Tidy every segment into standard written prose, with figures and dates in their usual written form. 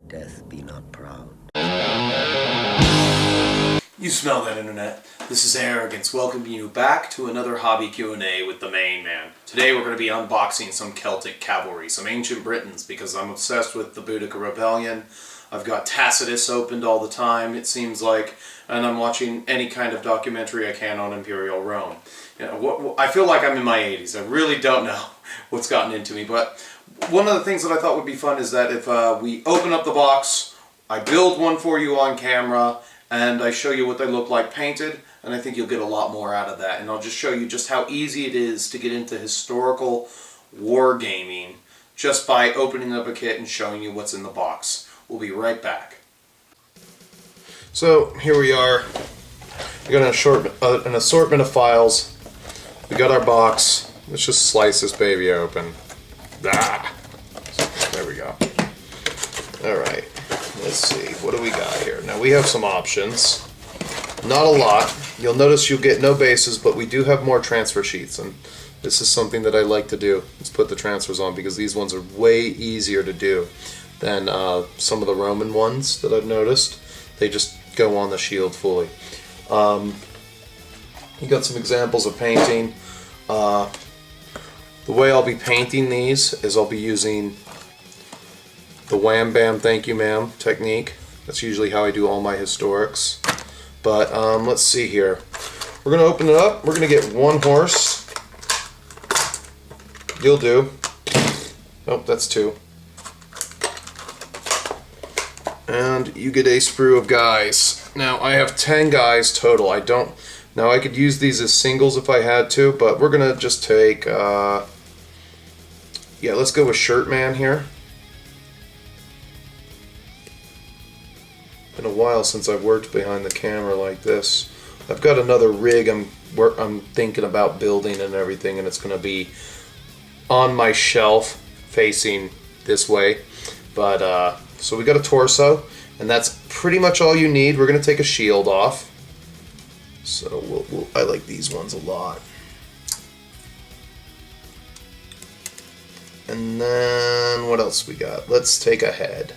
Death be not proud. You smell that, Internet. This is Arrogance, welcoming you back to another hobby Q&A with the main man. Today we're going to be unboxing some Celtic Cavalry, some ancient Britons, because I'm obsessed with the Boadicea Rebellion. I've got Tacitus opened all the time, it seems like, and I'm watching any kind of documentary I can on Imperial Rome. You know, I feel like I'm in my 80s. I really don't know what's gotten into me, but one of the things that I thought would be fun is that if we open up the box, I build one for you on camera, and I show you what they look like painted, and I think you'll get a lot more out of that. And I'll just show you just how easy it is to get into historical wargaming just by opening up a kit and showing you what's in the box. We'll be right back. So here we are. We got an assortment of files. We got our box. Let's just slice this baby open. Ah! There we go. Alright. Let's see, what do we got here? Now we have some options. Not a lot. You'll notice you'll get no bases, but we do have more transfer sheets, and this is something that I like to do. Let's put the transfers on because these ones are way easier to do than some of the Roman ones that I've noticed. They just go on the shield fully. You got some examples of painting. The way I'll be painting these is I'll be using the wham bam thank you ma'am technique. That's usually how I do all my historics. But let's see here. We're going to open it up. We're going to get one horse. You'll do. Oh, that's two. And you get a sprue of guys. Now I have 10 guys total. Now I could use these as singles if I had to, but we're going to just take, yeah, let's go with Shirt Man here. Been a while since I've worked behind the camera like this. I've got another rig I'm thinking about building and everything, and it's going to be on my shelf facing this way. But so we got a torso, and that's pretty much all you need. We're going to take a shield off. So I like these ones a lot. And then what else we got? Let's take a head.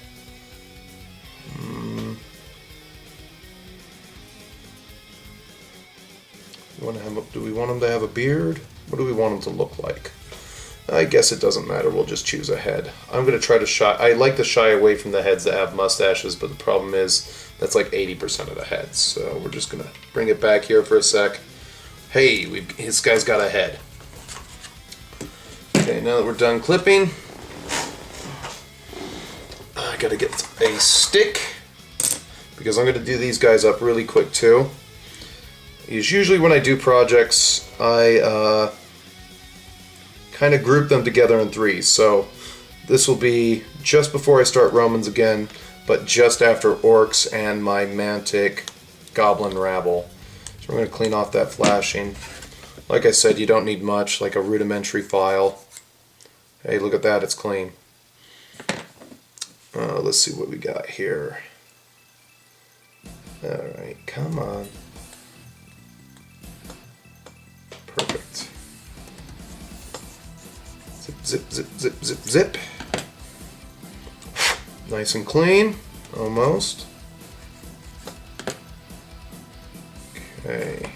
Do we want him to have a beard? What do we want him to look like? I guess it doesn't matter. We'll just choose a head. I'm going to try to shy. I like to shy away from the heads that have mustaches, but the problem is that's like 80% of the heads. So we're just going to bring it back here for a sec. Hey, this guy's got a head. Okay, now that we're done clipping, I got to get a stick because I'm going to do these guys up really quick too. Usually when I do projects, I kind of group them together in threes. So this will be just before I start Romans again, but just after Orcs and my Mantic Goblin Rabble. So we're going to clean off that flashing. Like I said, you don't need much, like a rudimentary file. Hey, look at that, it's clean. Let's see what we got here. Alright, come on. Perfect. Zip, zip, zip, zip, zip, zip. Nice and clean, almost. Okay.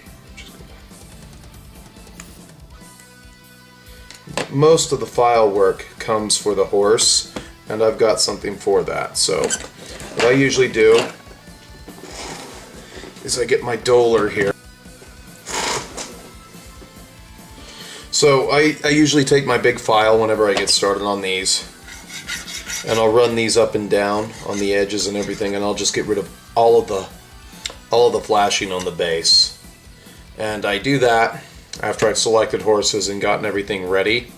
Most of the file work comes for the horse, and I've got something for that. So what I usually do is I get my doler here. So I usually take my big file whenever I get started on these, and I'll run these up and down on the edges and everything, and I'll just get rid of all of the flashing on the base. And I do that after I've selected horses and gotten everything ready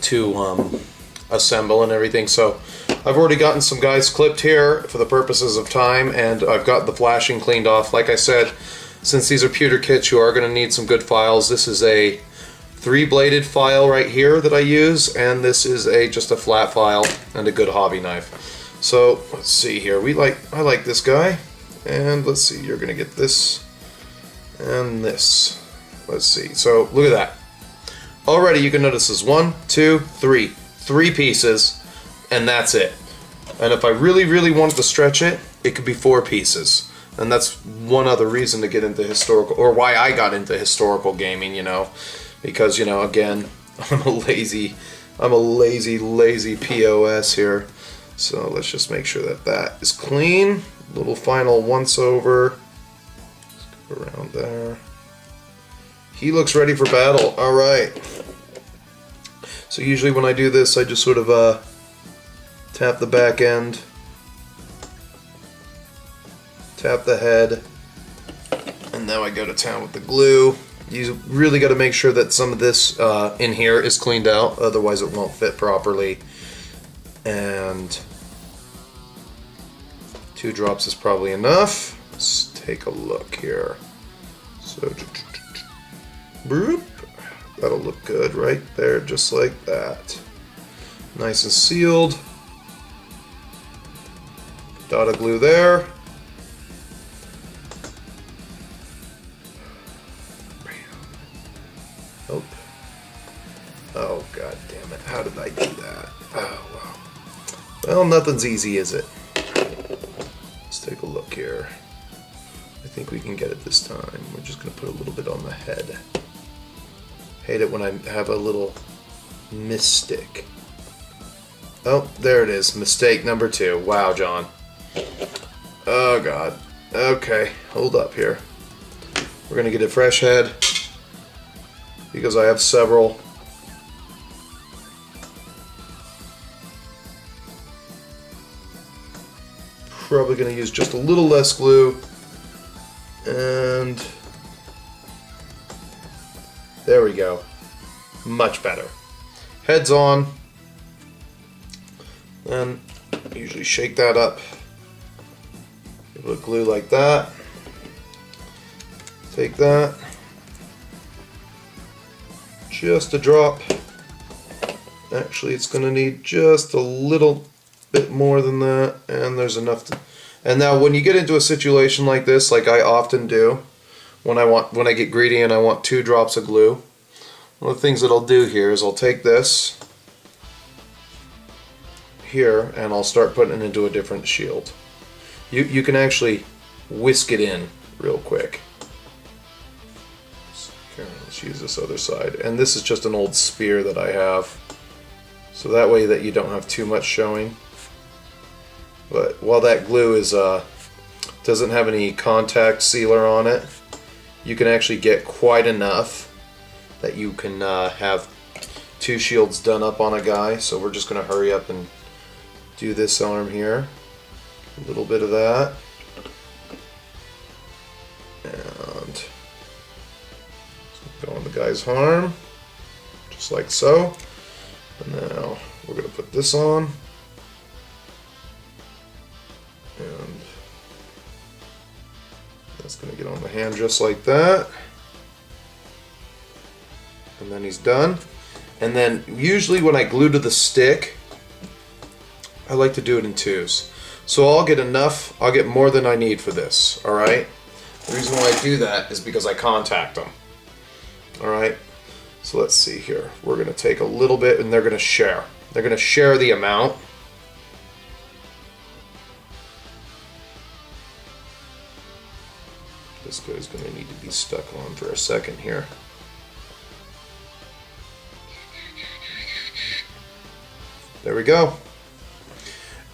to assemble and everything. So I've already gotten some guys clipped here for the purposes of time, and I've got the flashing cleaned off. Like I said, since these are pewter kits, you are going to need some good files. This is a 3-bladed file right here that I use, and this is just a flat file and a good hobby knife. So let's see here. I like this guy, and let's see. You're going to get this and this. Let's see. So look at that. Already you can notice this 1, 2, 3. 3 pieces, and that's it. And if I really, really wanted to stretch it, it could be 4 pieces. And that's one other reason to get into historical, or why I got into historical gaming, you know. Because, you know, again, I'm a lazy POS here. So let's just make sure that that is clean. Little final once over. Let's go around there. He looks ready for battle. All right. So usually when I do this, I just sort of tap the back end, tap the head, and now I go to town with the glue. You really got to make sure that some of this in here is cleaned out, otherwise it won't fit properly. And 2 drops is probably enough. Let's take a look here. So, boop. That'll look good right there, just like that. Nice and sealed. Dot of glue there. Oh. Oh, god damn it. How did I do that? Oh, wow. Well, nothing's easy, is it? Let's take a look here. I think we can get it this time. We're just going to put a little bit on the head. Hate it when I have a little misstick. Oh, there it is. Mistake number 2. Wow, John. Oh, God. Okay, hold up here. We're going to get a fresh head because I have several. Probably going to use just a little less glue. And there we go. Much better. Head's on. Then usually shake that up. Give it a glue like that. Take that. Just a drop. Actually, it's going to need just a little bit more than that, and there's enough to. And now when you get into a situation like this, like I often do, when I get greedy and I want 2 drops of glue, one of the things that I'll do here is I'll take this here and I'll start putting it into a different shield. You can actually whisk it in real quick. Here, let's use this other side. And this is just an old spear that I have, so that way that you don't have too much showing. But while that glue is doesn't have any contact sealer on it, you can actually get quite enough that you can have 2 shields done up on a guy. So we're just going to hurry up and do this arm here. A little bit of that. And go on the guy's arm, just like so. And now we're going to put this on. And that's going to get on the hand just like that. And then he's done. And then usually when I glue to the stick, I like to do it in 2s. So I'll get enough, I'll get more than I need for this, alright? The reason why I do that is because I contact them. Alright? So let's see here. We're going to take a little bit and they're going to share. They're going to share the amount. This guy's going to need to be stuck on for a second here. There we go.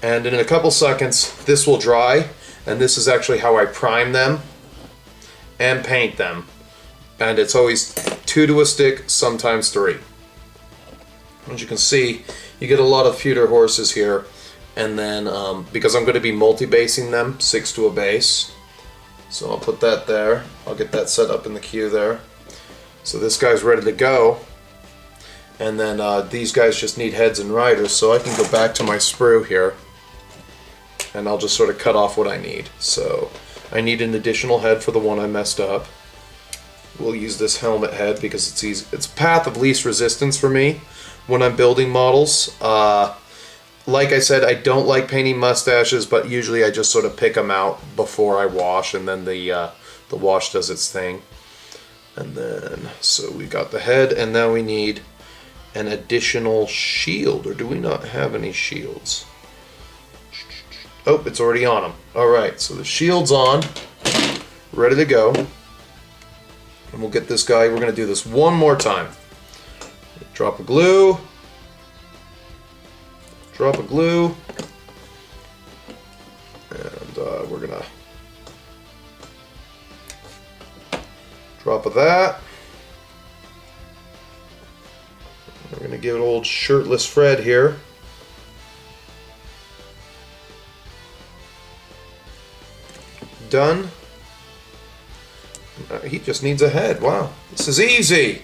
And in a couple seconds, this will dry, and this is actually how I prime them and paint them. And it's always 2 to a stick, sometimes 3. As you can see, you get a lot of pewter horses here, and then because I'm going to be multi-basing them, 6 to a base. So I'll put that there. I'll get that set up in the queue there. So this guy's ready to go. And then these guys just need heads and riders, so I can go back to my sprue here. And I'll just sort of cut off what I need. So I need an additional head for the one I messed up. We'll use this helmet head because it's easy. It's path of least resistance for me when I'm building models. Like I said, I don't like painting mustaches, but usually I just sort of pick them out before I wash, and then the wash does its thing. And then, so we got the head, and now we need an additional shield, or do we not have any shields? Oh, it's already on him. Alright, so the shield's on. Ready to go. And we'll get this guy, we're going to do this one more time. Drop a glue. Drop a glue. And we're going to drop of that. We're going to give it old shirtless Fred here. Done. He just needs a head. Wow, this is easy.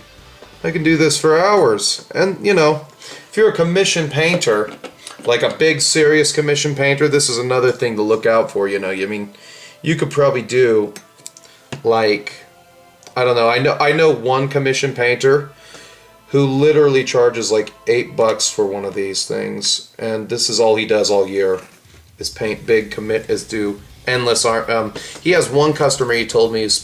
I can do this for hours. And you know, if you're a commission painter, like a big serious commission painter, this is another thing to look out for. You know, I mean, you could probably do like, I don't know. I know one commission painter who literally charges like $8 for one of these things, and this is all he does all year. Is paint big commit is do endless art. He has one customer he told me who's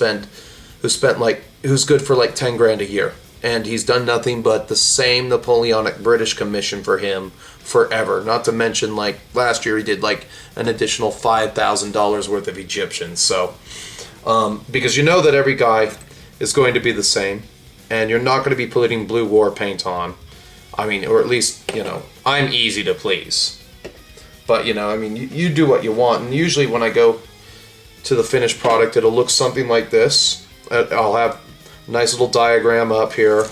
good for like 10 grand a year, and he's done nothing but the same Napoleonic British commission for him forever. Not to mention, like last year he did like an additional $5,000 worth of Egyptians. So because you know that every guy is going to be the same, and you're not going to be putting blue war paint on. I mean, or at least, you know, I'm easy to please. But, you know, I mean, you do what you want. And usually when I go to the finished product, it'll look something like this. I'll have a nice little diagram up here.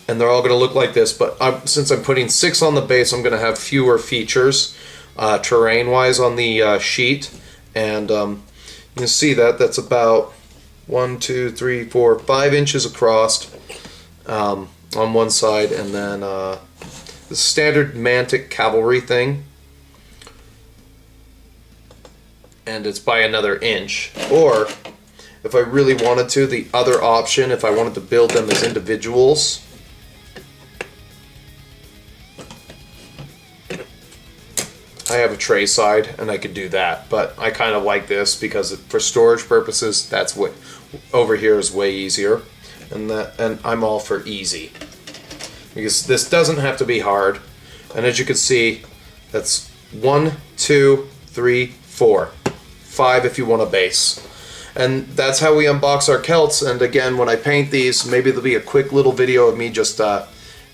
And they're all going to look like this. But since I'm putting 6 on the base, I'm going to have fewer features terrain-wise on the sheet. And you can see that that's about 1, 2, 3, 4, 5 inches across on one side. And then the standard Celtic Cavalry thing, and it's by another inch. Or if I really wanted to, the other option, if I wanted to build them as individuals, I have a tray side and I could do that, but I kind of like this because for storage purposes, that's what over here is way easier, and I'm all for easy. Because this doesn't have to be hard, and as you can see, that's 1, 2, 3, 4, 5 if you want a base, and that's how we unbox our Celts. And again, when I paint these, maybe there'll be a quick little video of me just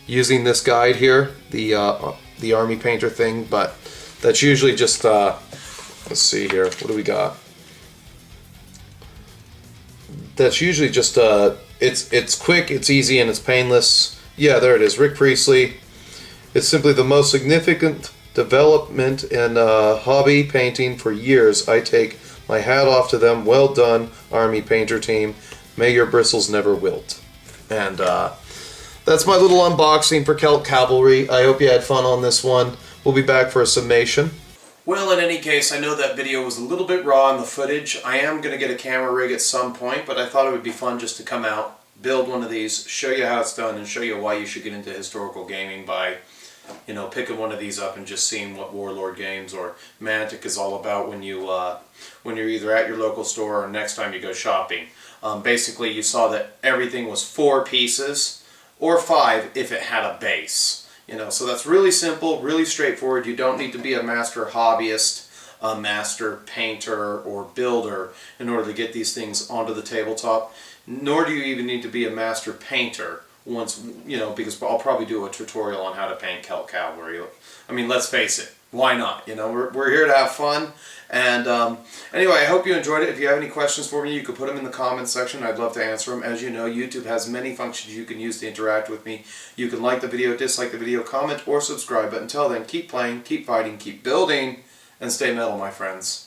using this guide here, the army painter thing. But that's usually just let's see here, what do we got? That's usually just it's quick, it's easy, and it's painless. Yeah, there it is, Rick Priestley. It's simply the most significant development in hobby painting for years. I take my hat off to them. Well done, Army Painter team. May your bristles never wilt. And that's my little unboxing for Celtic Cavalry. I hope you had fun on this one. We'll be back for a summation. Well, in any case, I know that video was a little bit raw in the footage. I am going to get a camera rig at some point, but I thought it would be fun just to come out, build one of these, show you how it's done, and show you why you should get into historical gaming by, you know, picking one of these up and just seeing what Warlord games or Mantic is all about when you're either at your local store or next time you go shopping. Basically, you saw that everything was 4 pieces or 5 if it had a base. You know, so that's really simple, really straightforward. You don't need to be a master hobbyist, a master painter or builder in order to get these things onto the tabletop. Nor do you even need to be a master painter once, you know, because I'll probably do a tutorial on how to paint Celtic Cavalry. I mean, let's face it, why not? You know, we're here to have fun. And anyway, I hope you enjoyed it. If you have any questions for me, you can put them in the comments section. I'd love to answer them. As you know, YouTube has many functions you can use to interact with me. You can like the video, dislike the video, comment, or subscribe. But until then, keep playing, keep fighting, keep building, and stay metal, my friends.